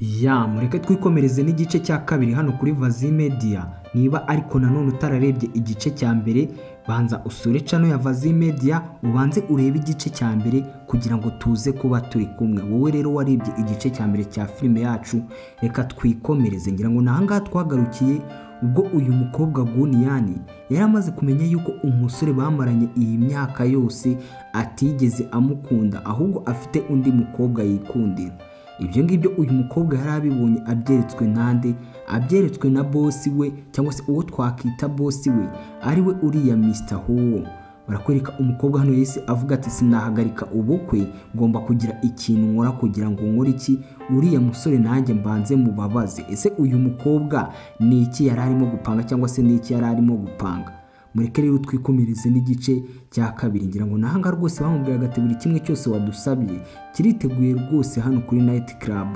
Mureke twikomereze n'igice cya kabiri hano kuri Vazi Media. Niba ariko nanone utararebye igice cya mbere, banza usure channel ya Vazi Media ubanze urebe igice cya mbere kugira ngo tuze kuba turi kumwe. Wowe rero warebye igice cya mbere cya filime yacu, reka twikomereze. Ngira ngo nahangaha twagarukiye ubwo uyu mukobwa Guniyani yari amaze kumenya yuko umusore bamaranye iyi myaka yose atigeze amukunda, ahubwo afite undi mukobwa yikundira. Ibyo ngibyo uyu mukobwa yari abibonye abyeretswe nande, abyeretswe na boss we cyangwa se uwo twakita boss we ari we uriya Mr. Huo. Barakwereka umukobwa hano yese avuga ati sinahagarika ubukwe, ngomba kugira ikintu nkora kugira ngo nkore iki uriya musore nanjye mbanze mubabaze. Ese uyu mukobwa ni iki yari arimo gupanga cyangwa se ni iki yari arimo gupanga? Mureke rero twikomereze n'igice cya kabiri. Ngira ngo nahanga rwose bamubwiraga ati buri kimwe cyose wadusabye kiriteguye rwose hano kuri Night Club,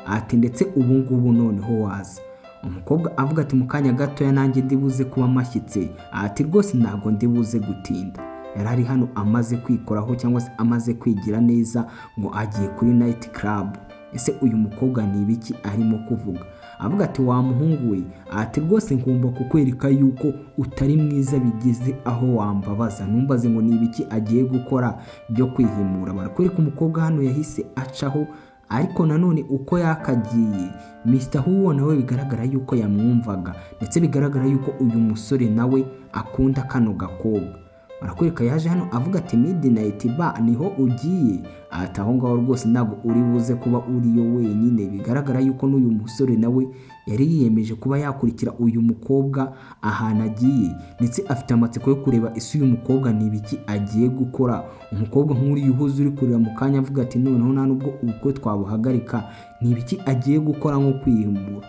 ati ndetse ubu ngubu noneho waza. Umukobwa avuga ati mukanya gato ya nanjye ndibuze kuba mashyitse, ati rwose ntago ndibuze gutinda. Yari ari hano amaze kwikoraho cyangwa se amaze kwigira neza ngo agiye kuri Night Club. Ese uyu mukobwa ni ibiki arimo kuvuga? Avuga ati wa muhungu we, ati rwose ngomba kukwereka yuko utari mwiza bigize aho wambabaza. Numbaze ngo ni ibiki agiye gukora byo kwihimura. Barakwereka umukobwa hano yahise acaho, ariko nanone uko yakagiye Mr. Huo nawe bigaragara yuko yamwumvaga, ndetse bigaragara yuko uyu musore nawe akunda kano gakobwa. Barakwereka yaje hano avuga ati Midnight Bar niho ugiye, ati aho ngaho rwose ntabwo uri buze kuba uriyo wenyine. Bigaragara yuko n'uyu musore nawe yari yiyemeje kuba yakurikira uyu mukobwa ahantu agiye, ndetse afite amatsiko yo kureba isi uyu mukobwa ni ibiki agiye gukora. Umukobwa nk'uri yuhuze uri kureba mu kanya avuga ati noneho nta nubwo ubukwe twabuhagarika, ni ibiki agiye gukora nko kwihimura.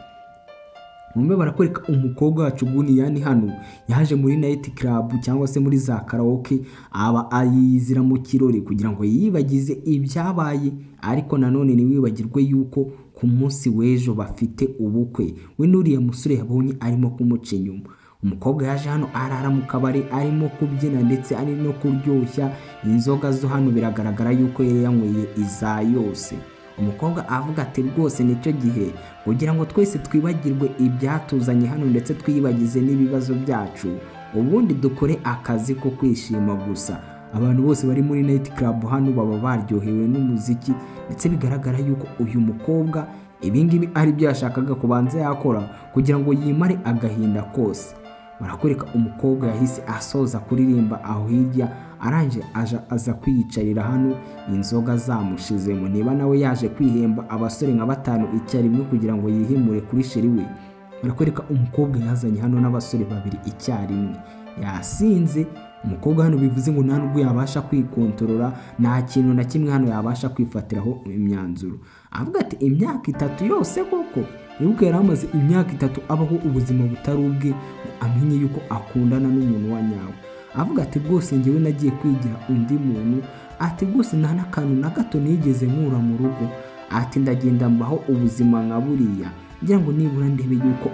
Mumbe barakwereka umukobwa wacu Guniyani hano yaje muri Night Club cyangwa se muri za karaoke, aba ayizira mu kirori kugira ngo yibagize ibyabaye, ariko nanone ni wibagirwe yuko ku munsi w'ejo bafite ubukwe. We nuriya musore yabonye arimo kumuca inyuma. Umukobwa yaje hano arara mu kabari arimo kubyina ndetse ari no kuryoshya inzoga zo hano, biragaragara yuko yari yanyweye iza yose. Umukobwa avuga ati rwose nicyo gihe kugira ngo twese twibagirwe ibyatuzanye hano ndetse twibagize n'ibibazo byacu, ubundi dukore akazi ko kwishima gusa. Abantu bose bari muri Night Club hano baba baryohewe n'umuziki, ndetse bigaragara yuko uyu mukobwa ibingibi ari byo yashakaga kubanza yakora kugira ngo yimare agahinda kose. Barakwereka umukobwa yahise asoza kuririmba aho hirya, aranje aza kwiyicarira hano inzoga zamushizemo. Niba nawe yaje kwihemba abasore nka 5 icyarimwe kugira ngo yihimure kuri sheri we. Barakwereka umukobwa yazanye hano n'abasore 2 icyarimwe, yasinze. Umukobwa hano bivuze ngo nta nubwo yabasha kwikontorora, nta kintu na kimwe hano yabasha kwifatiraho imyanzuro. Avuga ati imyaka 3 yose koko yuko yari amaze imyaka 3 abaho ubuzima butari ubwe, amenye yuko akundana n'umuntu wa nyawe. Avuga ati rwose ngewe nagiye kwigira undi muntu, ati rwose nta n'akantu na gato nigeze nkura mu rugo, ati ndagenda mbaho ubuzima nka buriya ngira ngo nibura ndebe yuko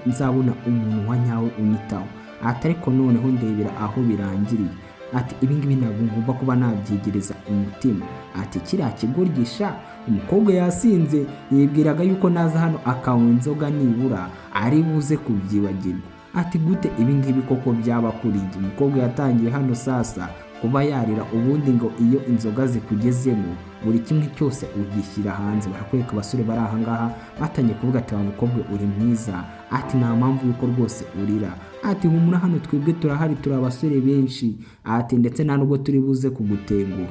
nzabona umuntu wa nyawe unyitaho, ati ariko noneho ndebera aho birangiriye. Ati ibingibi ntabwo ngomba kuba nabyigereza umutima, ati kiriya kigorgisha. Umukobwa yasinze yibwiraga yuko naza hano akanywa inzoga nibura ari buze kubyibagirwa. Ati gute ibingibi koko byaba kuri njye? Umukobwa yatangiye hano sasa kuba yarira, ubundi ngo iyo inzoga zikugezemo buri kimwe cyose ugishyira hanze. Barakwereka abasore bari aha ngaha batangiye kuvuga ati wa mukobwa uri mwiza, ati nta mpamvu yuko rwose urira, ati humura hano twebwe turahari, turi abasore benshi, ati ndetse nta nubwo turi buze kugutengura.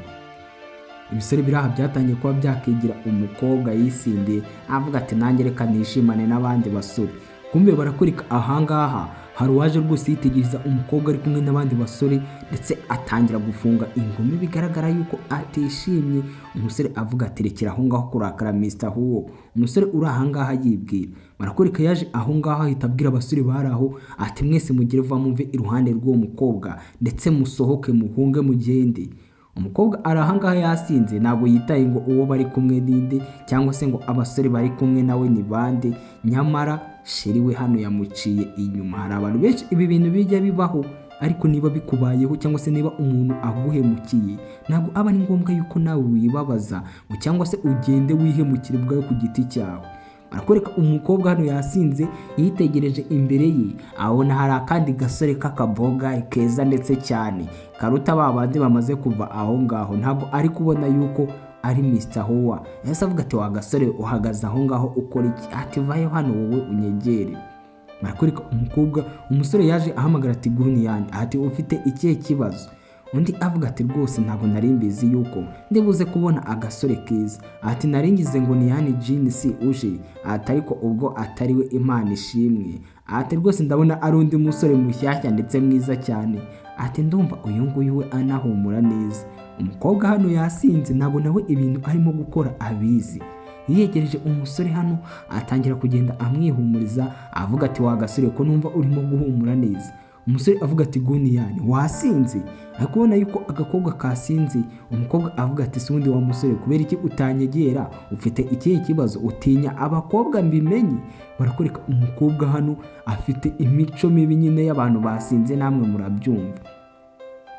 Ibisore biraha byatangiye kuba byakigira umukobwa yisindiye, avuga ati nanjye reka nishimane n'abandi basore. Kumbe barakwereka ahangaha hari uwaje rwose yitegereza umukobwa ari kumwe n'abandi basore, ndetse atangira gufunga ingumi, bigaragara yuko atishimye. Umusore avuga ati rekera aho ngaho kurakara Mr. Huo. Umusore uri ahangaha yibwira. Barakwereka yaje aho ngaho ahita abwira abasore bari aho ati mwese mugire vuba mumve iruhande rw'uwo mukobwa, ndetse musohoke muhunge mugende. Umukobwa ari ahangaha yasinze, ntabwo yitaye ngo uwo bari kumwe ninde cyangwa se ngo abasore bari kumwe nawe ni bande, nyamara sheri we hano yamuciye inyuma. Hari abantu benshi ibi bintu bijya bibaho, ariko niba bikubayeho cyangwa se niba umuntu aguhemukiye, ntabwo aba ari ngombwa yuko nawe wibabaza cyangwa se ugende wihemukire ubwawe ku giti cyawe. barakwereka umukobwa hano yasinze yitegereje imbere ye, abona hari akandi gasore k'akaboga keza ndetse cyane karuta ba bandi bamaze kuva aho ngaho. Ntabwo ari kubona yuko ari Mr. Hoa. Yahise avuga ati wa gasore uhagaze aho ngaho ukora iki? Ati vayo hano wowe unyegere. Barakwereka umukobwa, umusore yaje ahamagara ati Guniyani, ati ufite ikihe kibazo? Undi avuga ati rwose ntabwo nari mbizi yuko ndibuze kubona agasore keza. Ati naringize ngo ni yani Jeans uje. Ati ariko ubwo atariwe Imana ishimwe. Ati rwose ndabona ari undi musore mushyashya ndetse mwiza cyane. Ati ndumva uyu nguyu we anahumura neza. Umukobwa hano yasinze, ntabwo nawe ibintu arimo gukora abizi. Yiyegereje umusore hano atangira kugenda amwihumuriza, avuga ati wa gasore ko numva urimo guhumura neza. Umusore avuga ati Guniyani wasinze. Ari kubona yuko agakobwa kasinze. Umukobwa avuga ati sundi wa musore kubera iki utanyegera? Ufite ikihe kibazo? Utinya abakobwa mbimenye? Barakwereka umukobwa hano afite imico mibi nyine y'abantu basinze, namwe murabyumva.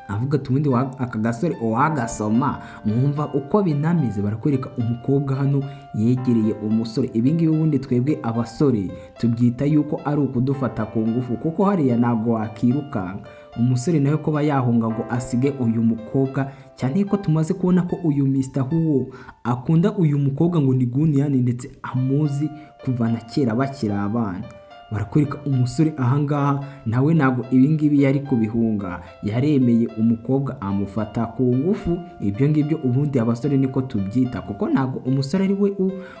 Avuga ati ubundi aka gasore uwagasoma mwumva uko binamize. Barakwereka umukobwa hano yegereye umusore. Ibingibi ubundi twebwe abasore tubyita yuko ari ukudufata ku ngufu, kuko hariya ntabwo wakirukanka. Umusore nawe kuba yahunga ngo asige uyu mukobwa, cyane ko tumaze kubona ko uyu Mr. Hoa akunda uyu mukobwa ngo ni Guniyani ndetse amuzi kuva na kera bakiri abana. Barakwereka umusore ahangaha nawe ntabwo ibingibi yari kubihunga, yaremeye umukobwa amufata ku ngufu. Ibyo ngibyo ubundi abasore niko tubyita, kuko ntabwo umusore ari we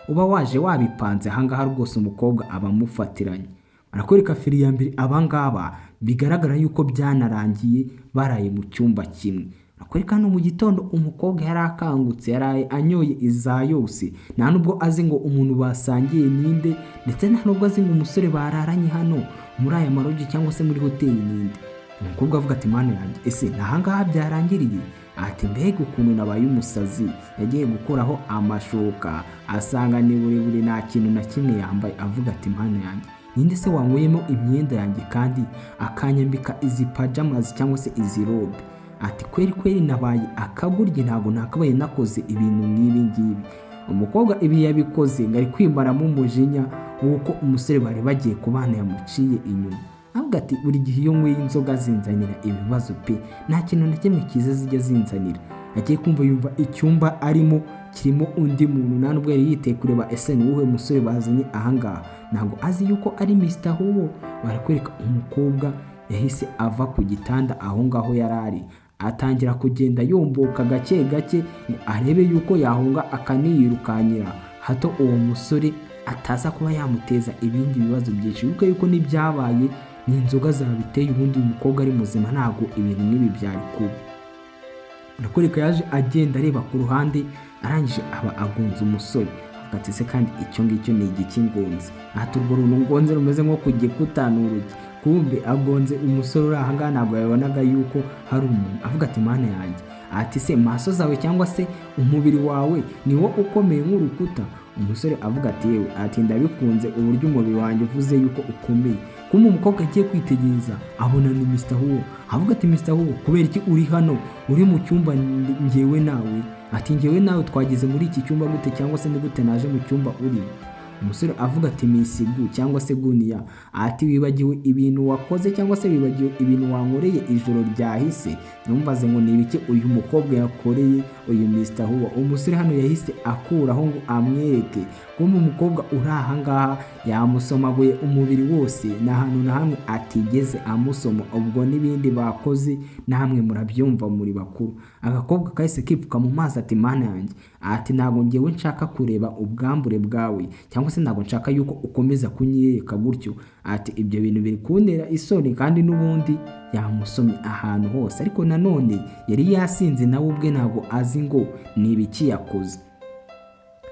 uba waje wabipanze. Ahangaha rwose umukobwa aba amufatiranye. Barakwereka feri ya mbere, abangaba bigaragara yuko byanarangiye baraye mu cyumba kimwe. Barakwereka hano mu gitondo umukobwa yari akangutse, yaraye anyoye iza yose, nta nubwo azi ngo umuntu basangiye ninde, ndetse nta nubwo azi ngo umusore bararanye hano muri aya maroji cyangwa se muri hoteli ninde. Umukobwa avuga ati mana yanjye, ese nahangaha byarangiriye? Ati mbega ukuntu nabaye umusazi. Yagiye gukuraho amashuka asanga ni burebure nta kintu na kimwe yambaye. Avuga ati mana yanjye, ninde se wanyweyemo imyenda yanjye kandi akanyambika izi pajamas cyangwa se izi robe? Ati kweri nabaye akagurye, ntabwo nakabaye nakoze ibintu nk'ibi ngibi. Umukobwa ibi yabikoze ngari kwimbaramo umujinya wuko umusore bari bagiye kubana yamuciye inyuma. Avuga ati buri gihe iyo nyweye inzoga zinzanira ibibazo pe, nta kintu na kimwe kiza zijya zinzanira. Agiye kumva yumva icyumba arimo kirimo undi muntu, nta nubwo yari yiteye kureba ese ni uwuhe musore bazanye ahangaha. Ntabwo azi yuko ari Mr. Hoa. Barakwereka umukobwa yahise ava ku gitanda aho ngaho yarari, atangira kugenda yomboka gake gake ngo arebe yuko yahunga akaniyirukanyira, hato uwo musore ataza kuba yamuteza ibindi bibazo byinshi. Yuko n'ibyabaye ni inzoga zabiteye, ubundi umukobwa ari muzima ntabwo ibintu nk'ibi byari kuba. Barakwereka yaje agenda areba ku ruhande, arangije aba agunze umusore. Ati se kandi icyo ngicyo ni igiki ngonze? Ati urwo runtu ngonze rumeze nko ku gikuta n'urugi. Kumbe agonze umusore uri ahangaha, ntabwo yabonaga yuko hari umuntu. Avuga ati mana yanjye, ati se maso zawe cyangwa se umubiri wawe ni wo ukomeye nk'urukuta? Umusore avuga ati yewe, ati ndabikunze uburyo umubiri wanjye uvuze yuko ukomeye. Kumbe umukobwa agiye kwitegereza abona ni Mr. Hoa. Avuga ati Mr. Hoa, kubera iki uri hano uri mu cyumba njyewe nawe? Ati njyewe nawe twageze muri iki cyumba gute, cyangwa se ni gute naje mu cyumba uri? Umusore avuga ati misigu cyangwa se Guniya. Ati wibagiwe ibintu wakoze cyangwa se wibagiwe ibintu wankoreye ijoro ryahise? Numvaze ngo ni ibiki uyu mukobwa yakoreye uyu Mr. Hoa. Umusore hano yahise akuraho ngo amwereke. Kumbe umukobwa uri ahangaha yamusomaguye umubiri wose, nta hantu na hamwe atigeze amusoma. Ubwo n'ibindi bakoze namwe murabyumva muri bakuru. Agakobwa kahise kipfuka mu maso ati mana yanjye, ati ntabwo ngewe nshaka kureba ubwambure bwawe, cyangwa se ntabwo nshaka yuko ukomeza kunyereka gutyo. Ati ibyo bintu biri kuntera isoni, kandi n'ubundi yamusomye ahantu hose. Ariko nanone yari yasinze nawe ubwe, ntabwo azi ngo ni ibiki yakoze.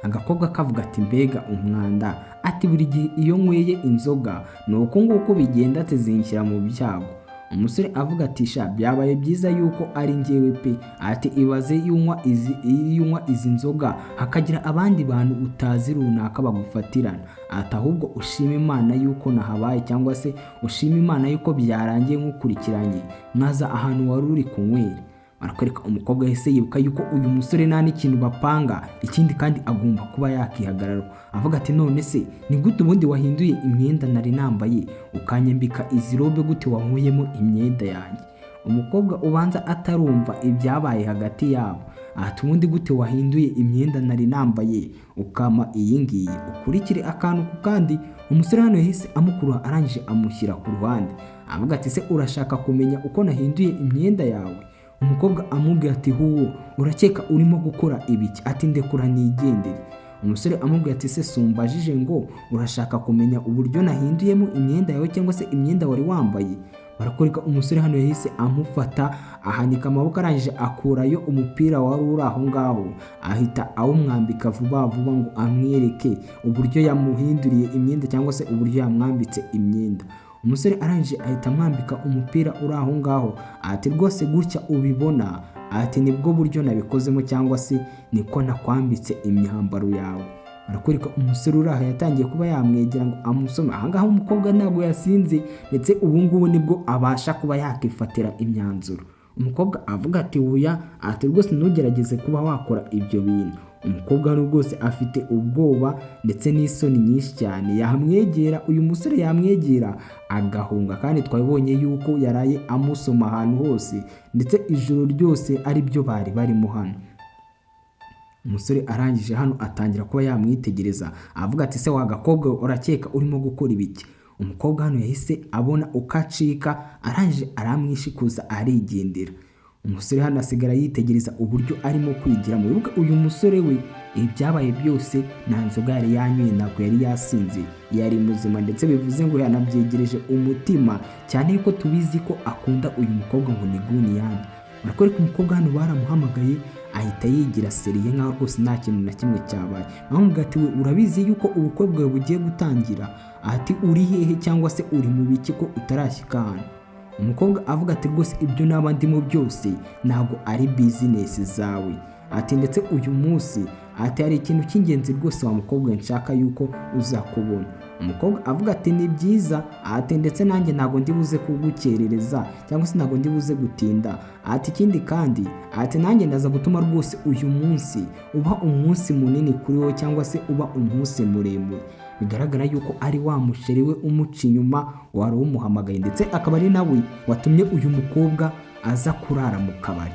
Agakobwa kavuga ati mbega umwanda. Ati buri gihe iyo nyweye inzoga ni uko nguko bigenda, zinshyira mu byago. Umusore avuga ati sha byabaye byiza yuko ari njyewe pe. Ati ibaze yunywa izi nzoga hakagira abandi bantu utazi runaka bagufatirana. Ati ahubwo ushima Imana yuko nahabaye, cyangwa se ushima Imana yuko byarangiye nk'ukurikiranye nkaza ahantu wari uri kunywera. barakwereka umukobwa yahise yibuka yuko uyu musore nta n'ikintu bapanga, ikindi kandi agomba kuba yakihagararaho, avuga ati none se ni gute ubundi wahinduye imyenda nari nambaye ukanyambika izi robe, gute wankuyemo imyenda yanjye? Umukobwa ubanza atarumva ibyabaye hagati yabo, ati ubundi gute wahinduye imyenda nari nambaye ukama iyi ngiyi? Ukurikire akantu ku kandi. Umusore hano yahise amukurura arangije amushyira ku ruhande, avuga ati se urashaka kumenya uko nahinduye imyenda yawe? Umukobwa amubwira ati huwo urakeka urimo gukora ibiki? Ati ndekura nigendere. Umusore amubwira ati se sumbajije ngo urashaka kumenya uburyo nahinduyemo imyenda yawe cyangwa se imyenda wari wambaye? Barakwereka umusore hano yahise amufata ahanika amaboko arangije akurayo umupira wari uri aho ngaho, ahita awumwambika vuba vuba ngo amwereke uburyo yamuhinduriye imyenda cyangwa se uburyo yamwambitse imyenda. Umusore arangije ahita amwambika umupira uri aho ngaho, ati rwose gutya ubibona? Ati nibwo buryo nabikozemo cyangwa se niko nakwambitse imyambaro yawe? Barakwereka umusore uri aha yatangiye kuba yamwegera ngo amusome. Ahangaha umukobwa ntabwo yasinze, ndetse ubu ngubu nibwo abasha kuba yakifatira imyanzuro. Umukobwa avuga ati oya, ati rwose ntugerageze kuba wakora ibyo bintu. Umukobwa hano rwose afite ubwoba ndetse n'isoni nyinshi cyane, yamwegera uyu musore yamwegera agahunga, kandi twabonye yuko yaraye amusoma ahantu hose ndetse ijoro ryose ari byo bari barimo hano. Umusore arangije hano atangira kuba yamwitegereza, avuga ati se wagakobwa urakeka urimo gukora ibiki? Umukobwa hano yahise abona uko acika, arangije aramwishikuza arigendera. Umusore hano asigara yitegereza uburyo arimo kwigira. Mwibuke uyu musore we ibyabaye byose nta nzoga yari yanyweye, ntabwo yari yasinze, yari muzima, ndetse bivuze ngo yanabyegereje umutima cyane yuko tubizi ko akunda uyu mukobwa ngo ni Guniyani. Barakwereka umukobwa hano baramuhamagaye ahita yigira seriye nkaho rwose nta kintu na kimwe cyabaye. Aramubwira ati we urabizi yuko ubukwe bwawe bugiye gutangira? Ati uri hehe cyangwa se uri mu biki ko utarashyika hano? Umukobwa avuga ati rwose ibyo naba ndimo byose ntabwo ari bizinesi zawe. Ati ndetse uyu munsi ati hari ikintu cy'ingenzi rwose wa mukobwa nshaka yuko uzakubona. Umukobwa avuga ati ni byiza, ati ndetse nanjye ntabwo ndi buze kugukerereza cyangwa se ntabwo ndi buze gutinda. Ati ikindi kandi ati nanjye ndaza gutuma rwose uyu munsi uba umunsi munini kuri wowe cyangwa se uba umunsi muremure. Bigaragara yuko ari wa musheri we umuca inyuma wari umuhamagaye, ndetse akaba ari nawe watumye uyu mukobwa aza kurara mu kabari.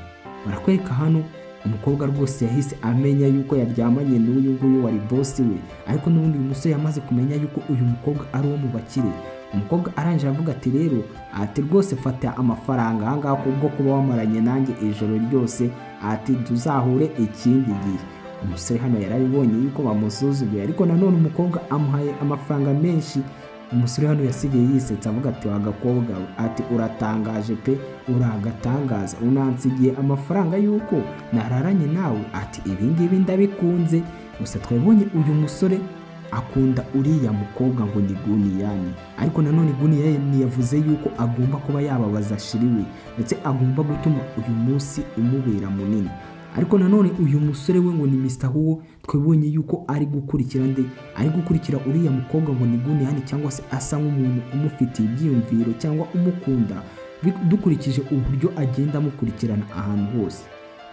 Barakwereka hano umukobwa rwose yahise amenya yuko yaryamanye n'uyu nguyu wari bosi we, ariko n'ubundi uyu musore yamaze kumenya yuko uyu mukobwa ari uwo mu bakire. Umukobwa arangije avuga ati rero ati rwose fata amafaranga ahangaha kubwo kuba wamaranye nanjye ijoro ryose, ati tuzahure ikindi gihe. Umusore hano yarabibonye yuko bamusuzuguye, ariko nanone umukobwa amuhaye amafaranga menshi. Umusore hano yasigaye yisetsa avuga ati wagakobwa we, ati uratangaje pe, uragatangaza, unansigiye amafaranga yuko nararanye nawe, ati ibi ngibi ndabikunze. Gusa twabonye uyu musore akunda uriya mukobwa ngo ni Guniyani, ariko nanone Guniyani yavuze yuko agomba kuba yababaza shiri we, ndetse agomba gutuma uyu munsi umubera munini. Ariko nanone uyu musore we ngo ni Mr. Huwo, twabonye yuko ari gukurikira uriya mukobwa ngo ni Guniyani, cyangwa se asa nk'umuntu umufitiye ibyiyumviro cyangwa umukunda, dukurikije uburyo agenda amukurikirana ahantu hose.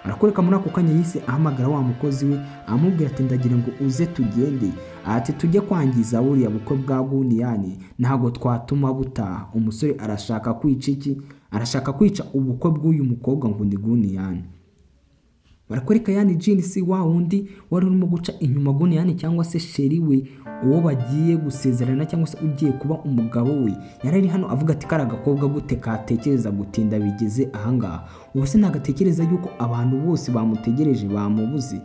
Arakwereka muri ako kanya yise ahamagara wa mukozi we amubwira ati ndagira ngo uze tugende, ati tujye kwangiza buriya bukwe bwa Guniyani, ntabwo twatuma butaha. Umusore arashaka kwica iki? Arashaka kwica ubukwe bw'uyu mukobwa ngo ni Guniyani. Barakwereka yani Jinsi wa wundi wari urimo guca inyuma Guniyani cyangwa se sheri we, uwo bagiye gusezerana cyangwa se ugiye kuba umugabo we, yarari hano avuga ati kara gakobwa gute katekereza gutinda bigeze ahangaha? Ubu se nagatekereza yuko abantu bose bamutegereje bamubuze?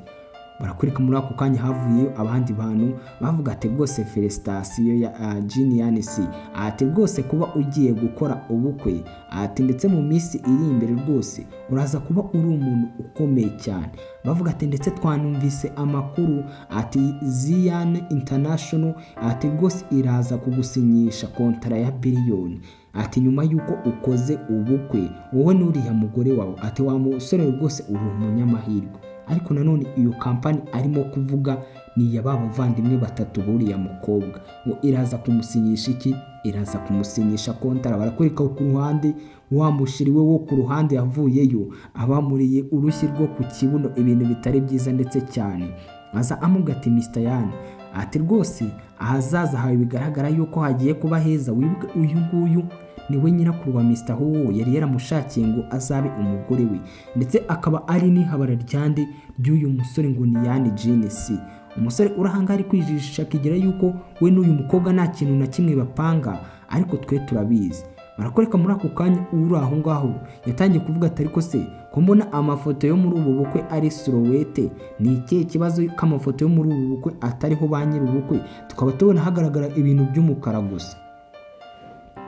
Barakwereka muri ako kanya havuyeyo abandi bantu bavuga ati rwose felicitation ya Jinsi, ati rwose kuba ugiye gukora ubukwe, ati ndetse mu minsi iri imbere rwose uraza kuba uri umuntu ukomeye cyane. Bavuga ati ndetse twanumvise amakuru ati Zion International, ati rwose iraza kugusinyisha kontara ya biliyoni, ati nyuma yuko ukoze ubukwe wowe n'uriya mugore wawe, ati wa musore rwose uri umunyamahirwe. Ariko nanone iyo kampani arimo kuvuga ni ya bavandimwe batatu buriya mukobwa, ngo iraza kumusinyisha iki? iraza kumusinyisha kontara. Barakwereka ku ruhande wa mushiri we wo ku ruhande yavuyeyo abamuriye urushyi rwo ku kibuno, ibintu bitari byiza ndetse cyane. Aza amubwira ati Mr. Yani ati rwose ahazaza hawe bigaragara yuko hagiye kuba heza, wibuke uyu nguyu niwe nyirakuru wa Mr. Huwo yari yaramushakiye ngo azabe umugore we, ndetse akaba ari n'ihabara ryande ry'uyu musore ngo ni Yani Jeans. Umusore urahanga ari kwijijisha akigira yuko we n'uyu mukobwa nta kintu na kimwe bapanga, ariko twe turabizi. Barakwereka muri ako kanya uri aho ngaho yatangiye kuvuga ati ariko se ko mbona amafoto yo muri ubu bukwe ari silhouette, ni ikihe kibazo k'amafoto yo muri ubu bukwe atariho ba nyiri ubukwe, tukaba tubona hagaragara ibintu by'umukara gusa.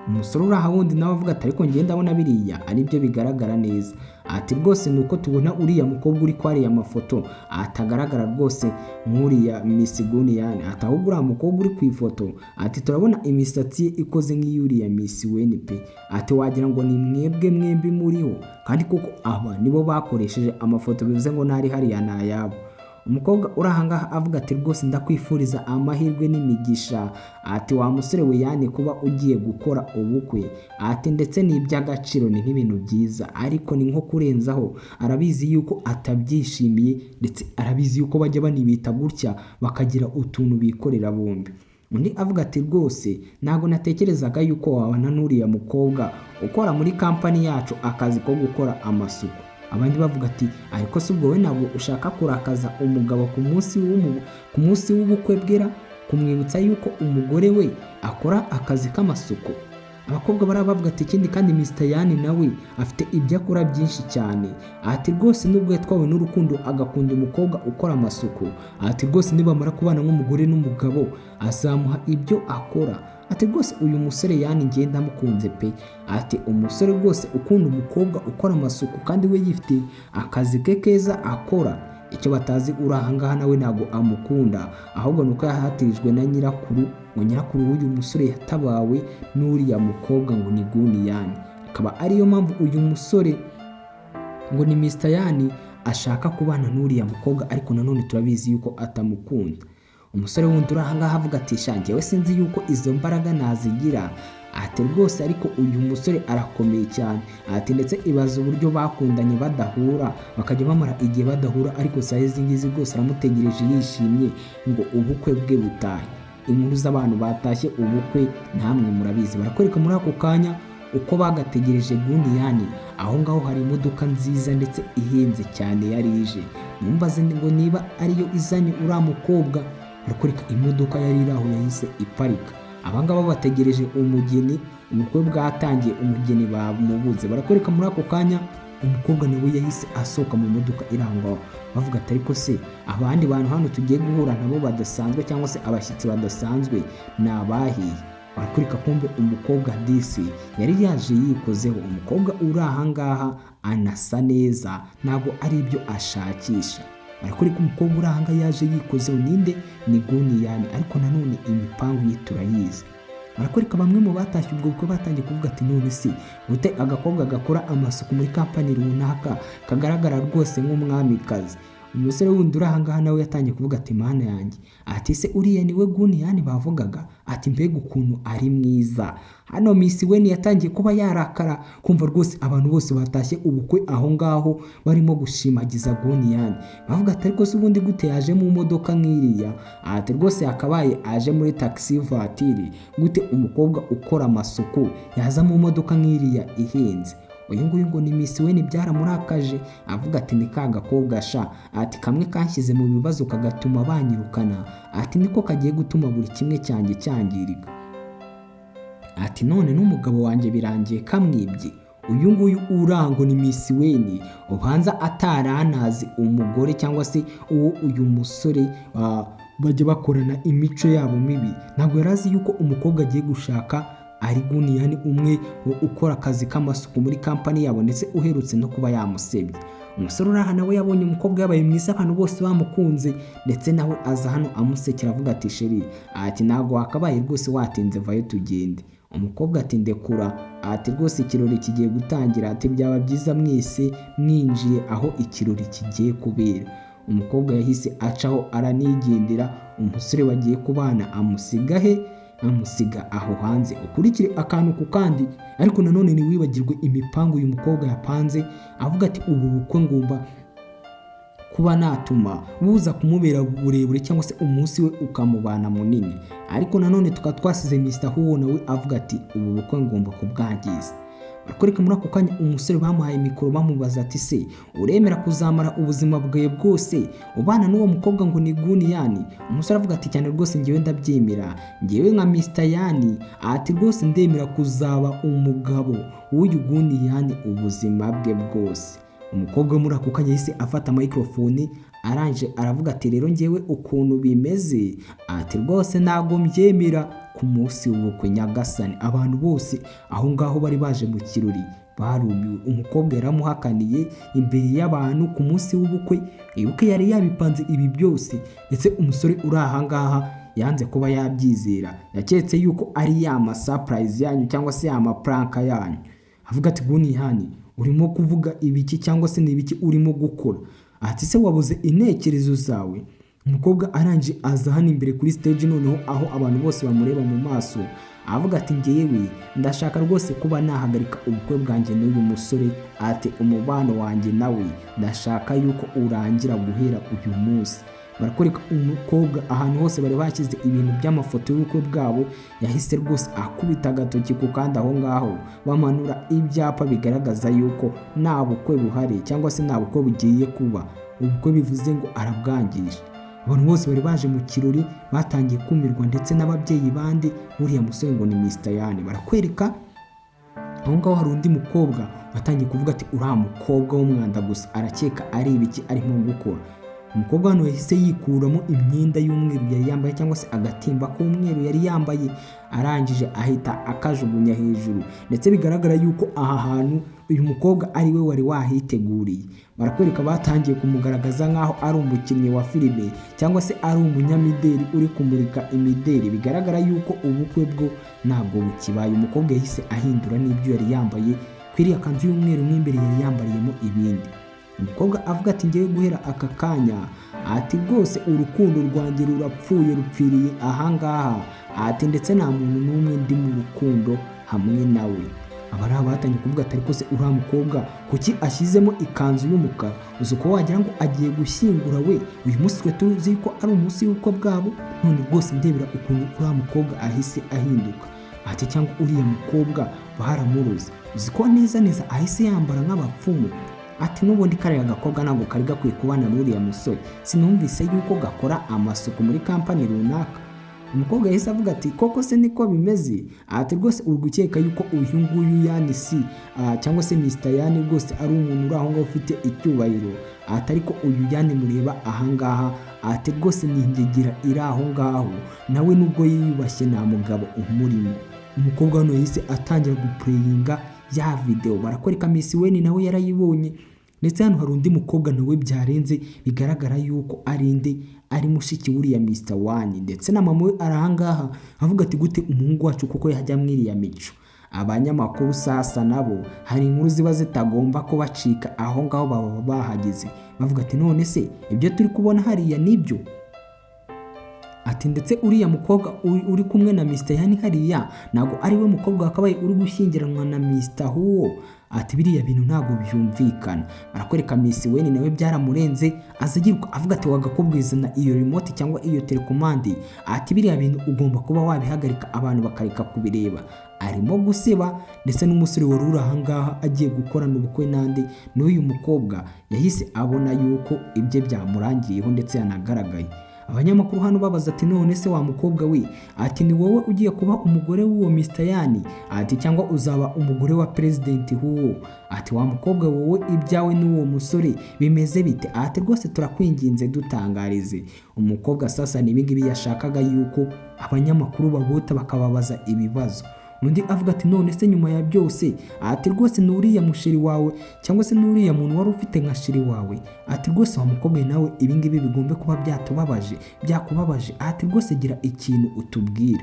Umusore uri aha wundi nawe avuga ati ariko njye ndabona biriya ari byo bigaragara neza. Ati rwose nuko tubona uriya mukobwa uri kwariya amafoto atagaragara rwose nk'uriya Miss Guniyani, ati ahubwo uriya mukobwa uri ku ifoto ati turabona imisatsi ye ikoze nk'iyuriya Miss Weni pe, ati wagira ngo ni mwembi muriho, kandi koko aba nibo bakoresheje amafoto bivuze ngo ntari hariya ntayabo. Umukobwa uri aha ngaha avuga ati rwose ndakwifuriza amahirwe n'imigisha, ati wa musore we Yani kuba ugiye gukora ubukwe, ati ndetse n'iby'agaciro ni nk'ibintu byiza, ariko ni nko kurenzaho. Arabizi yuko atabyishimiye ndetse arabizi yuko bajya banibita gutya bakagira utuntu bikorera bombi. Undi avuga ati rwose ntabwo natekerezaga yuko wabana n'uriya mukobwa ukora muri kampani yacu akazi ko gukora amasuku. Abandi bavuga ati ariko se ubwo we ntabwo ushaka kurakaza umugabo ku munsi w'ubukwe bwera kumwibutsa yuko umugore we akora akazi k'amasuku. Abakobwa barabavuga ati ikindi kandi Mr. Yani nawe afite ibyo akora byinshi cyane, ati rwose nubwo yatwawe n'urukundo agakunda umukobwa ukora amasuku, ati rwose nibamara kubana nk'umugore n'umugabo azamuha ibyo akora. Ati rwose uyu musore Yani njye ndamukunze pe, ati umusore rwose ukunda umukobwa ukora amasuku kandi we yifite akazi ke keza akora. Icyo batazi uri aha ngaha nawe ntabwo amukunda, ahubwo nuko yahatirijwe na nyirakuru, ngo nyirakuru w'uyu musore yatabawe n'uriya mukobwa ngo ni Guniyani. Akaba ariyo mpamvu uyu musore ngo ni Mr. Yani ashaka kubana n'uriya mukobwa, ariko nanone turabizi yuko atamukunda. Umusore wundi uri aha ngaha avuga ati shanjye we sinzi yuko izo mbaraga nazigira, ati rwose ariko uyu musore arakomeye cyane, ati ndetse ibaza uburyo bakundanye badahura, bakajya bamara igihe badahura, ariko saa izi ngizi rwose aramutegereje yishimye ngo ubukwe bwe butahe. Inkuru z'abantu batashye ubukwe namwe murabizi. Barakwereka muri ako kanya uko bagategereje Guniyani. Aho ngaho hari imodoka nziza ndetse ihenze cyane yari ije. Numbaze ngo niba ariyo izanye uriya mukobwa. Barakwereka imodoka yari iri aho yahise iparika. Abangaba bategereje umugeni, ubukwe bwatangiye, umugeni bamubuze. Barakwereka muri ako kanya umukobwa niwe yahise asohoka mu modoka irangwa, bavuga ati ariko se abandi bantu hano tugiye guhura nabo badasanzwe cyangwa se abashyitsi badasanzwe ni abahiye. Barakwereka kumbe umukobwa disi yari yaje yikozeho. Umukobwa uri aha ngaha anasa neza, ntabwo ari ibyo ashakisha. Barakwereka umukobwa uri aha ngaha yaje yikozeho, ninde? Ni Guniyani, ariko nanone imipangu ye turayizi. Barakwereka bamwe mu batashye ubwo bukwe batangiye kuvuga ati none se gute agakobwa gakora amasuku muri kampani runaka kagaragara rwose nk'umwamikazi. Umusore wundi uri aha ngaha nawe yatangiye kuvuga ati mana yanjye, ati se uriya niwe Guniyani bavugaga, ati mbega ukuntu ari mwiza. Hano Miss Weni yatangiye kuba yarakara, kumva rwose abantu bose batashye ubukwe aho ngaho barimo gushimagiza Guniyani. Bavuga ati ariko se ubundi gute yaje mu modoka nk'iriya, ati rwose yakabaye aje muri taxi voiture, gute umukobwa ukora amasuku yaza mu modoka nk'iriya ihenze. Uyu nguyu ngo ni Miss Weni byaramurakaje, avuga ati ni ka gakobwa sha, ati kamwe kanshyize mu bibazo kagatuma banyirukana, ati niko kagiye gutuma buri kimwe cyanjye cyangirika, ati none n'umugabo wanjye birangiye kamwibye. Uyu nguyu urango ni Miss Weni ubanza ataranazi umugore cyangwa se uwo uyu musore bajya bakorana imico yabo mibi. Ntabwo yarazi yuko umukobwa agiye gushaka ari Guniyani, umwe ukora akazi k'amasuku muri kampani yabo ndetse uherutse no kuba yamusebye. Umusore uri aha nawe yabonye umukobwa yabaye mwiza, abantu bose bamukunze, ndetse nawe aza hano amusekera avuga ati sheri, ati ntabwo wakabaye rwose watinze, vayo tugende. Umukobwa ati ndekura, ati rwose ikirori kigiye gutangira, ati byaba byiza mwese mwinjiye aho ikirori kigiye kubera. Umukobwa yahise acaho aranigendera, umusore bagiye kubana amusiga he amusiga aho hanze. Ukurikire akantu ku kandi, ariko nanone ntiwibagirwe imipango uyu mukobwa yapanze avuga ati ubu bukwe ngomba kuba natuma buza kumubera burebure cyangwa se umunsi we ukamubana munini. Ariko nanone tukaba twasize Mr. Huwo nawe avuga ati ubu bukwe ngomba kubwangiza. Barakoreka muri ako kanya umusore bamuhaye mikoro bamubaza ati se uremera kuzamara ubuzima bwawe bwose ubana n'uwo mukobwa ngo ni Guniyani? Umusore avuga ati cyane rwose ngewe ndabyemera, ngewe nka Mr. Yani ati rwose ndemera kuzaba umugabo w'uyu Guniyani ubuzima bwe bwose. Umukobwa muri ako kanya yahise afata microphone aranje aravuga ati rero ngewe ukuntu bimeze ati rwose ntago mbyemera ku munsi w'ubukwe nyagasani. Abantu bose aho ngaho bari baje mu kirori barumiwe. Umukobwa yaramuhakaniye imbere y'abantu ku munsi w'ubukwe, ibuke yari yabipanze ibi byose, ndetse umusore uri aha ngaha yanze kuba yabyizera, yaketse yuko ari ya surprise yanyu cyangwa se ya prank yanyu. Avuga ati Guniyani urimo kuvuga ibiki cyangwa se n'ibiki urimo gukora? Ati se wabuze intekerezo zawe? Umukobwa aranje aza hano imbere kuri stage noneho aho abantu bose bamureba mu maso avuga ati ngewe ndashaka rwose kuba nahagarika ubukwe bwanjye n'uyu musore, ati umubano wanjye nawe ndashaka yuko urangira guhera uyu munsi. Barakoreka umukobwa ahantu hose bari bashyize ibintu by'amafoto y'ubukwe bwabo, yahise rwose akubita agatoki ku kandi aho ngaho bamanura ibyapa bigaragaza yuko nta bukwe buhari cyangwa se nta bukwe bugiye kuba. Ubukwe bivuze ngo arabwangije. Abantu bose bari baje mu kirori batangiye kumirwa, ndetse n'ababyeyi bandi buriya musore ngo ni Mr. Yani. Barakwereka aho ngaho hari undi mukobwa watangiye kuvuga ati uriya mukobwa w'umwanda gusa arakeka ari ibiki arimo gukora. Umukobwa hano yahise yikuramo imyenda y'umweru yari yambaye cyangwa se agatimba k'umweru yari yambaye, arangije ahita akajugunya hejuru, ndetse bigaragara yuko aha hantu uyu mukobwa ari we wari wahiteguriye. Barakwereka batangiye kumugaragaza nk'aho ari umukinnyi wa filime cyangwa se ari umunyamideli uri kumurika imideli. Bigaragara yuko ubukwe bwo ntabwo bukibaye. Umukobwa yahise ahindura n'ibyo yari yambaye, kwiriya kanzu y'umweru n'imbere yari yambariyemo ibindi. Umukobwa avuga ati ngewe guhera aka kanya ati rwose urukundo rwanjye rurapfuye rupfiriye ahangaha, ati ndetse nta muntu n'umwe ndi mu rukundo hamwe nawe. Abari abatangiye kuvuga ati ariko se uriya mukobwa kuki ashyizemo ikanzu y'umukara? Uzi uko wagira ngo agiye gushyingura we, uyu munsi twe tuzi ko ari umunsi w'ubukwe bwabo, none rwose ndebera ukuntu uriya mukobwa ahise ahinduka. Ati cyangwa uriya mukobwa baramuroze, uzi ko neza neza ahise yambara nk'abapfumu. Ati n'ubundi kariya gakobwa ntabwo kari gakwiye kubana n'uriya musore, sinumvise yuko gakora amasuku muri kampani runaka. Umukobwa yahise avuga ati koko se niko bimeze? Ati rwose uri gukeka yuko uyu nguyu Yani si cyangwa se Mr. Yani rwose ari umuntu uri aho ngaho ufite icyubahiro? Ati ariko uyu Yani mureba aha ngaha, ati rwose ni ingegera iri aho ngaho, nawe nubwo yiyubashye nta mugabo umurimo. Umukobwa hano yahise atangira guplayinga ya video. Barakwereka Miss Weni nawe yarayibonye, ndetse hano hari undi mukobwa nawe byarenze, bigaragara yuko ari mushiki wuriya Mr. Wani, ndetse na mama we arahangaha avuga ati gute umuhungu wacu kuko yajya mwiriya mico. Abanyamakuru sasa nabo hari inkuru ziba zitagomba ko bacika aho ngaho baba bahageze, bavuga ati none se ibyo turi kubona hariya nibyo? Ati ndetse uriya mukobwa uri kumwe na Mr. Yani hariya ntabwo ari we mukobwa wakabaye uri gushyingiranwa na Mr. Huwo. Ati biriya bintu ntabwo byumvikana. Barakwereka Miss Weni nawe byaramurenze, azagiruka avuga ati wagakobwizana iyo remote cyangwa iyo telekomande, ati biriya bintu ugomba kuba wabihagarika abantu bakareka kubireba. Arimo guseba, ndetse n'umusore wari uri ahangaha agiye gukorana ubukwe nande n'uyu mukobwa yahise abona yuko ibye byamurangiyeho ndetse yanagaragaye. Abanyamakuru hano babaza ati none se wa mukobwa we, ati ni wowe ugiye kuba umugore w'uwo Mr. Yani? Ati cyangwa uzaba umugore wa President Huwo? Ati wa mukobwa wowe ibyawe n'uwo musore bimeze bite? Ati rwose turakwinginze dutangarize. Umukobwa sasa nibingibi yashakaga yuko abanyamakuru babota bakababaza ibibazo. Undi avuga ati none se nyuma ya byose, ati rwose nuriya musheri wawe cyangwa se nuriya muntu wari ufite nka sheri wawe? Ati rwose wa mukobwa nawe ibingibi bigombe kuba byakubabaje. Ati rwose gira ikintu utubwira.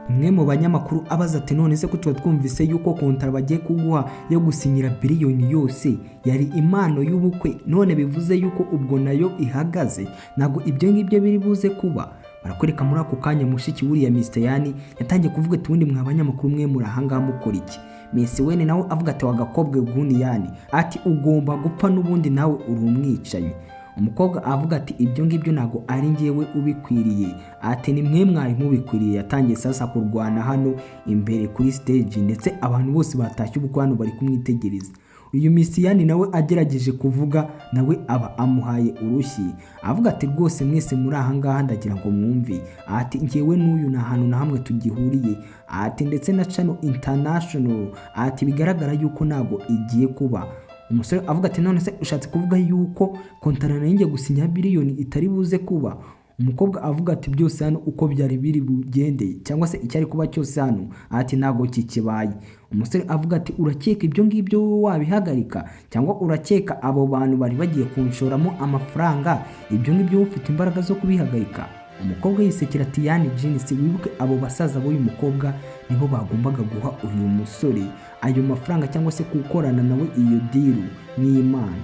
Umwe mu banyamakuru abaza ati none se ko tuba twumvise yuko kontara bagiye kuguha yo gusinyira biliyoni yose yari impano y'ubukwe, none bivuze yuko ubwo nayo ihagaze, ntabwo ibyo ngibyo biri buze kuba? barakwereka muri ako kanya mushiki wuriya Mr Yani yatangiye kuvuga ati ubundi mwa banyamakuru mwe muri ahangaha mukora iki? Mr Wene nawe avuga ati wagakobwe Guni Yani ati ugomba gupfa n'ubundi nawe uri umwicanyi. Umukobwa avuga ati ibyo ngibyo ntago ari njyewe ubikwiriye, ati ni mwe mwari mubikwiriye. Yatangiye sasa kurwana hano imbere kuri stage ndetse abantu bose batashye ubukwe hano bari kumwitegereza. Uyu Misiyani nawe agerageje kuvuga nawe aba amuhaye urushyi avuga ati rwose mwese muri ahangaha ndagira ngo mwumve, ati njyewe n'uyu nta hantu na hamwe tugihuriye, ati ndetse na Channel International ati bigaragara yuko ntago igiye kuba. Umusore avuga ati none se ushatse kuvuga yuko kontara ngiye gusinya biliyoni itari buze kuba? Umukobwa avuga ati byose hano uko byari biri bugendeye cyangwa se icyari kuba cyose hano ati ntago kikibaye. Umusore avuga ati urakeka ibyo ngibyo wowe wabihagarika cyangwa urakeka abo bantu bari bagiye kunshoramo amafaranga ibyo ngibyo ufite imbaraga zo kubihagarika? Umukobwa yisekera ati Yani Jeans wibuke abo basaza b'uyu mukobwa nibo bagombaga guha uyu musore ayo mafaranga cyangwa se gukorana nawe iyo deal n'Imana.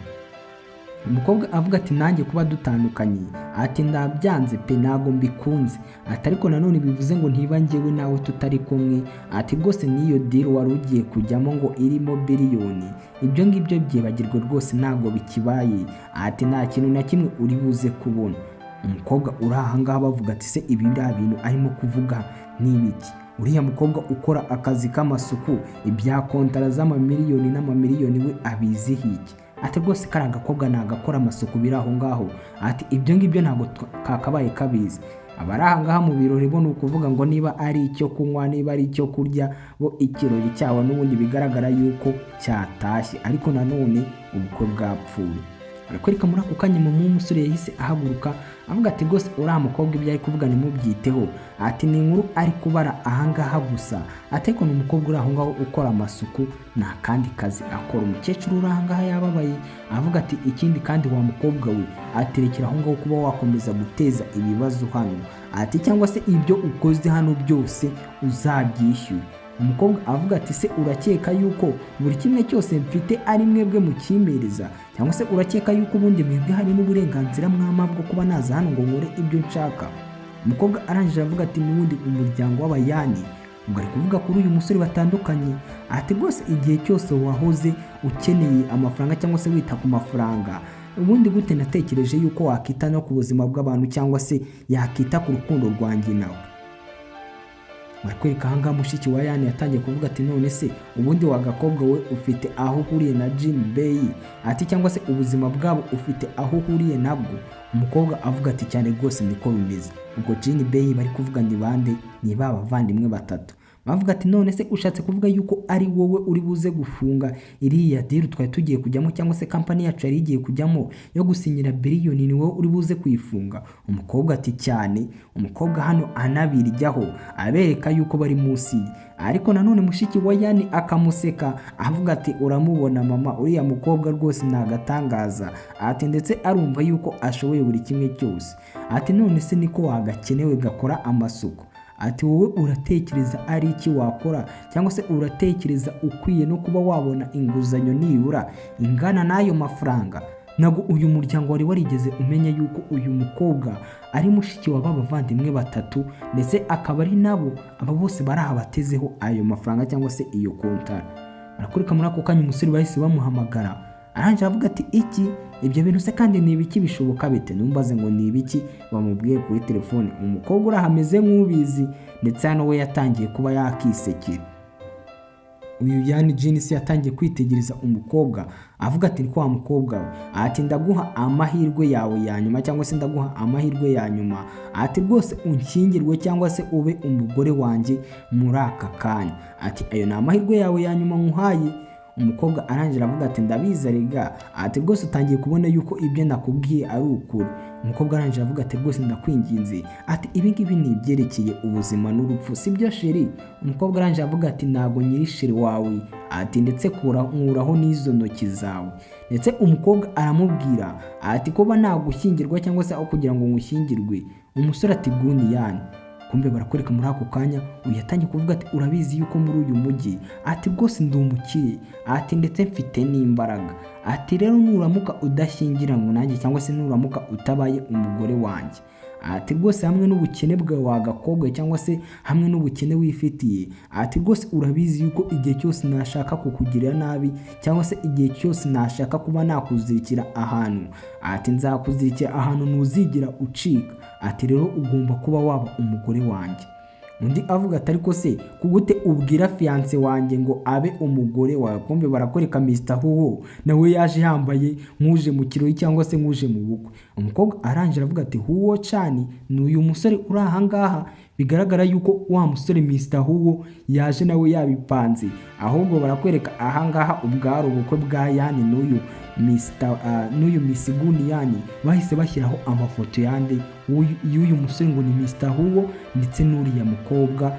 Umukobwa avuga ati nanjye kuba dutandukanye ati ndabyanze pe ntago mbikunze, ati ariko nanone bivuze ngo ntiba njyewe nawe tutari kumwe, ati rwose niyo deal wari ugiye kujyamo ngo irimo biliyoni ibyo ngibyo byibagirwe rwose ntago bikibaye, ati nta kintu na kimwe uri buze kubona. Umukobwa uri ahangaha bavuga ati se ibi biriya bintu arimo kuvuga n'ibiki? Uriya mukobwa ukora akazi k'amasuku ibya kontara z'amamiliyoni n'amamiliyoni we abiziho iki? Ati rwose kari agakobwa nagakora amasuku biri aho ngaho, ati ibyo ngibyo ntabwo kakabaye kabizi. Abari ahangaha mu birori bo ni ukuvuga ngo niba ari icyo kunywa niba ari icyo kurya bo ikirori cyawo n'ubundi bigaragara yuko cyatashye, ariko nanone ubukwe bwapfuye. Arakwereka muri ako kanya mama w'umusore yahise ahaguruka avuga ati rwose uriya mukobwa ibyo ari kuvuga nimubyiteho, ati ni inkuru ari kubara ahangaha gusa, ati ariko ni umukobwa uri aho ngaho ukora amasuku nta kandi kazi akora. Umukecuru uri ahangaha yababaye avuga ati ikindi kandi wa mukobwa we aterekera aho ngaho kuba wakomeza guteza ibibazo hano, ati cyangwa se ibyo ukoze hano byose uzabyishyura. Umukobwa avuga ati se urakeka yuko buri kimwe cyose mfite ari mwebwe mukimereza cyangwa se urakeka yuko ubundi mwebwe hari n'uburenganzira mwama bwo kuba naza hano ngo nkore ibyo nshaka? Umukobwa arangije avuga ati n'ubundi umuryango w'abayani ubwo ari kuvuga kuri uyu musore batandukanye, ati rwose igihe cyose wahoze ukeneye amafaranga cyangwa se wita ku mafaranga, ubundi gute natekereje yuko wakita no ku buzima bw'abantu cyangwa se yakita ku rukundo rwanjye nawe? Barakwereka ahangaha mushiki wa Yani yatangiye kuvuga ati none se ubundi wagakobwa we ufite aho uhuriye na Jin Bey, ati cyangwa se ubuzima bwabo ufite aho uhuriye nabwo? Umukobwa avuga ati cyane rwose niko bimeze. Ubwo Jin Bey bari kuvuga ni bande? Ni ba bavandimwe batatu. Bavuga ati none se ushatse kuvuga yuko ari wowe uri buze gufunga iriya deal twari tugiye kujyamo cyangwa se company yacu yari igiye kujyamo yo gusinyira biliyoni ni wowe uri buze kuyifunga? Umukobwa ati cyane. Umukobwa hano anabiryaho abereka yuko bari munsi, ariko nanone mushiki wa Yani akamuseka avuga ati uramubona mama uriya mukobwa rwose nagatangaza, ati ndetse arumva yuko ashoboye buri kimwe cyose, ati none se niko wagakenewe gakora amasuku? Ati wowe uratekereza ari iki wakora cyangwa se uratekereza ukwiye no kuba wabona inguzanyo nibura ingana n'ayo mafaranga? Nago uyu muryango wari warigeze umenya yuko uyu mukobwa ari mushiki wa bavandimwe batatu ndetse akaba ari nabo aba bose barahabatezeho ayo mafaranga cyangwa se iyo kontara? Arakurika muri ako kanya umusore bahise bamuhamagara aranje avuga ati iki ibyo bintu se kandi ni ibiki bishoboka bite? Numbaze ngo ni ibiki bamubwiye kuri telefone. Umukobwa urahameze nk'ubizi ndetse hano we yatangiye kuba yakisekera. Uyu Yani Jeans yatangiye kwitegereza umukobwa avuga ati kwa mukobwa we, ati ndaguha amahirwe yawe ya nyuma cyangwa se ndaguha amahirwe ya nyuma, ati rwose unkingirwe cyangwa se ube umugore wanjye muri aka kanya, ati ayo ni amahirwe yawe ya nyuma nkuhaye. Umukobwa arangira avuga ati ndabiza rega, ati rwose utangiye kubona yuko ibyo nakubwiye ari ukuri. Umukobwa arangira avuga ati rwose ndakwinginze, ati ibi ngibi ni ibyerekeye ubuzima n'urupfu sibyo sheri? Umukobwa arangira avuga ati ntago nyiri sheri wawe, ati ndetse nkuraho n'izo ntoki zawe. Ndetse umukobwa aramubwira ati kuba nagushyingirwa cyangwa se aho kugira ngo ngushyingirwe. Umusore ati Guni Yani. Kumbe barakwereka muri ako kanya uyu yatangiye kuvuga ati urabizi yuko muri uyu mujyi, ati rwose ndi umukire, ati ndetse mfite n'imbaraga, ati rero nuramuka udashyingiranywe nanjye cyangwa se nuramuka utabaye umugore wanjye, ati rwose hamwe n'ubukene bwawe wagakobwa cyangwa se hamwe n'ubukene wifitiye, ati rwose urabizi yuko igihe cyose nashaka kukugirira nabi cyangwa se igihe cyose nashaka kuba nakuzirikira ahantu, ati nzakuzirikira ahantu ntuzigira ucika, ati rero ugomba kuba waba umugore wanjye. Undi avuga ati ariko se kugute ubwira fiance wanjye ngo abe umugore wawe, kumbe barakwereka Mr. Huwo nawe yaje yambaye nk'uje mu kirori cyangwa se nk'uje mu bukwe. Umukobwa arangira avuga ati Huwo cani ni uyu musore uri aha ngaha, bigaragara yuko wa musore Mr. Huwo yaje nawe yabipanze, ahubwo barakwereka aha ngaha ubwari ubukwe bwa Yani n'uyu Miss Guni Yani, bahise bashyiraho amafoto yande y'uyu musore ngo ni Mr. Huwo ndetse n'uriya mukobwa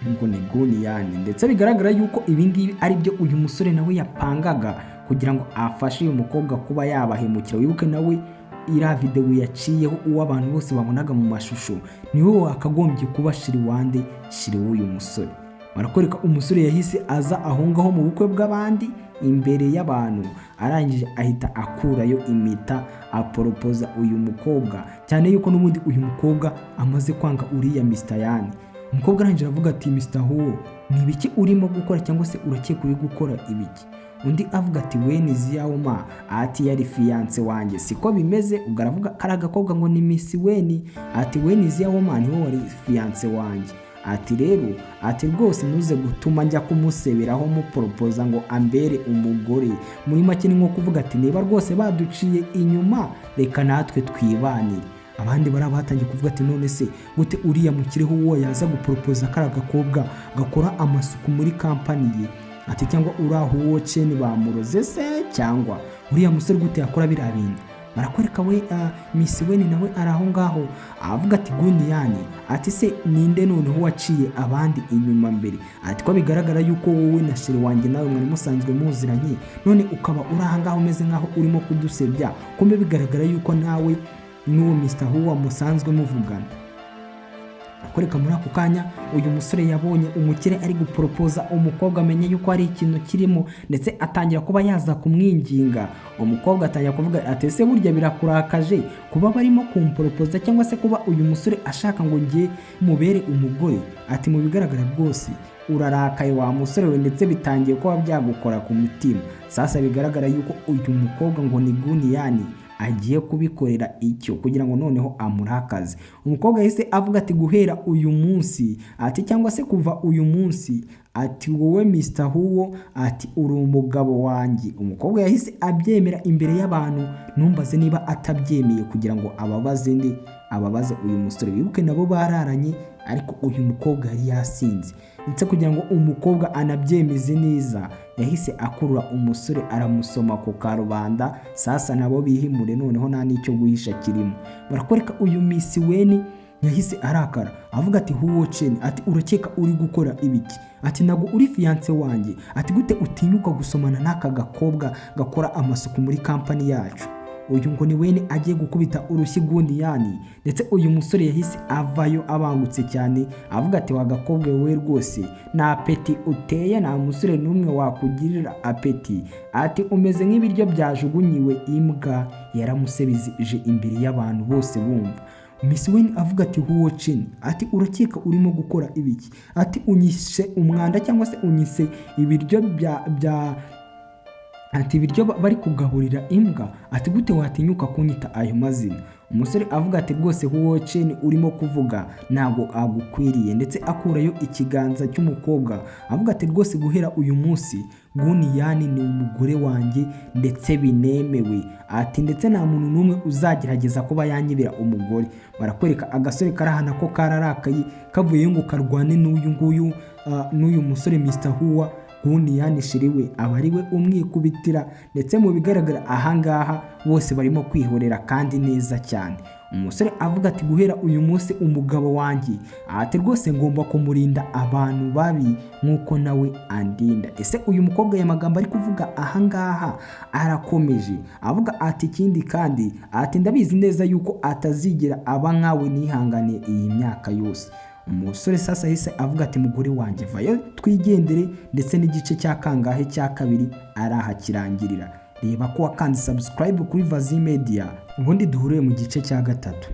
ngo ni Guni Yani, ndetse bigaragara yuko ibingibi ari byo uyu musore nawe yapangaga kugira ngo afashe uyu mukobwa kuba yabahemukira. Wibuke nawe iriya video yaciyeho uwo abantu bose babonaga mu mashusho niwe wakagombye kuba shiri wande, shiri w'uyu musore. Barakwereka umusore yahise aza aho ngaho mu bukwe bw'abandi imbere y'abantu, arangije ahita akurayo impeta aporopoza uyu mukobwa, cyane yuko n'ubundi uyu mukobwa amaze kwanga uriya Mr. Yani. Umukobwa arangije avuga ati Mr. Huwo ni ibiki urimo gukora cyangwa se urakeka uri gukora ibiki? Undi avuga ati weni ziyawo ma, ati yari fiance wanjye siko bimeze. Ubwo aravuga kari agakobwa ngo ni Miss Weni, ati weni ziyawo ma niho wari fiance wanjye, ati rero ati rwose ntuze gutuma njya kumuseberaho muporopoza ngo ambere umugore. Muri make ni nko kuvuga ati niba rwose baduciye inyuma reka natwe twibanire. Abandi barabatangiye kuvuga ati none se gute uriya mukireho uwo yaza guporopoza kari agakobwa gakora amasuku muri kampani ye, ati cyangwa uraho uwo ceni bamuroze se, cyangwa uriya musore gute yakora biriya bintu? Barakwereka we Miss Weni nawe araho ngaho avuga ati Guni Yani, ati se ninde noneho waciye abandi inyuma mbere? Ati ko bigaragara yuko wowe na sheri wanjye nawe mwari musanzwe muziranye, none ukaba uri aha ngaho umeze nkaho urimo kudusebya, kumbe bigaragara yuko nawe n'uwo Mr. Huwo musanzwe muvugana. Akoreka muri ako kanya uyu musore yabonye umukire ari guporopoza umukobwa, amenye yuko ari ikintu kirimo, ndetse atangira kuba yaza kumwinginga. Umukobwa atangira kuvuga ati ese burya birakurakaje kuba barimo kumporopoza cyangwa se kuba uyu musore ashaka ngo ngiye mubere umugore? Ati mu bigaragara rwose urarakaye wa musore we, ndetse bitangiye kuba byagukora ku mutima. Sasa bigaragara yuko uyu mukobwa ngo ni Guni Yani agiye kubikorera icyo kugira ngo noneho amurakaze. Umukobwa yahise avuga ati guhera uyu munsi, ati cyangwa se kuva uyu munsi, ati wowe Mr. Huwo, ati uri umugabo wanjye. Umukobwa yahise abyemera imbere y'abantu, numbaze niba atabyemeye kugira ngo ababaze uyu musore. Bibuke nabo bararanye, ariko uyu mukobwa yari yasinze, ndetse kugira ngo umukobwa anabyemeze neza yahise akurura umusore aramusoma ku karubanda. Sasa nabo bihimure noneho nta n'icyo guhisha kirimo. Barakwereka uyu Miss Weni yahise arakara avuga ati Huwo ceni, ati urakeka uri gukora ibiki? Ati nago uri fiance wanjye, ati gute utinyuka gusomana n'aka gakobwa gakora amasuku muri kampani yacu? Uyu ngo ni Weni agiye gukubita urushyi Guni Yani, ndetse uyu musore yahise avayo abangutse cyane avuga ati wa gakobwa we rwose na apeti uteye, nta musore n'umwe wakugirira apeti, ati umeze nk'ibiryo byajugunyiwe imbwa. Yaramusebije imbere y'abantu bose bumva. Miss Weni avuga ati Huwo ceni, ati urakeka urimo gukora ibiki? Ati unyise umwanda cyangwa se unyise ibiryo ati ibiryo bari kugaburira imbwa? Ati gute watinyuka kunyita ayo mazina? Umusore avuga ati rwose Huwo ceni urimo kuvuga ntabwo agukwiriye, ndetse akurayo ikiganza cy'umukobwa avuga ati rwose guhera uyu munsi Guni Yani ni umugore wanjye ndetse binemewe, ati ndetse nta muntu n'umwe uzagerageza kuba yanyibira umugore. Barakwereka agasore karahana ko kararakaye kavuye ngo karwane n'uyu musore Mr. Huwo. Guni Yani shiriwe aba ari we umwikubitira, ndetse mu bigaragara ahangaha bose barimo kwihorera kandi neza cyane. Umusore avuga ati guhera uyu munsi umugabo wanjye, ati rwose ngomba kumurinda abantu babi nk'uko nawe andinda. Ese uyu mukobwa ya magambo ari kuvuga ahangaha arakomeje avuga ati ikindi kandi, ati ndabizi neza yuko atazigera aba nkawe nihanganiye iyi myaka yose. Umusore sasa yahise avuga ati mugore wanjye vayo twigendere, ndetse n'igice cya kangahe cya kabiri araha kirangirira. Reba ko wakanze subscribe kuri Vazi Media, ubundi duhuriye mu gice cya gatatu.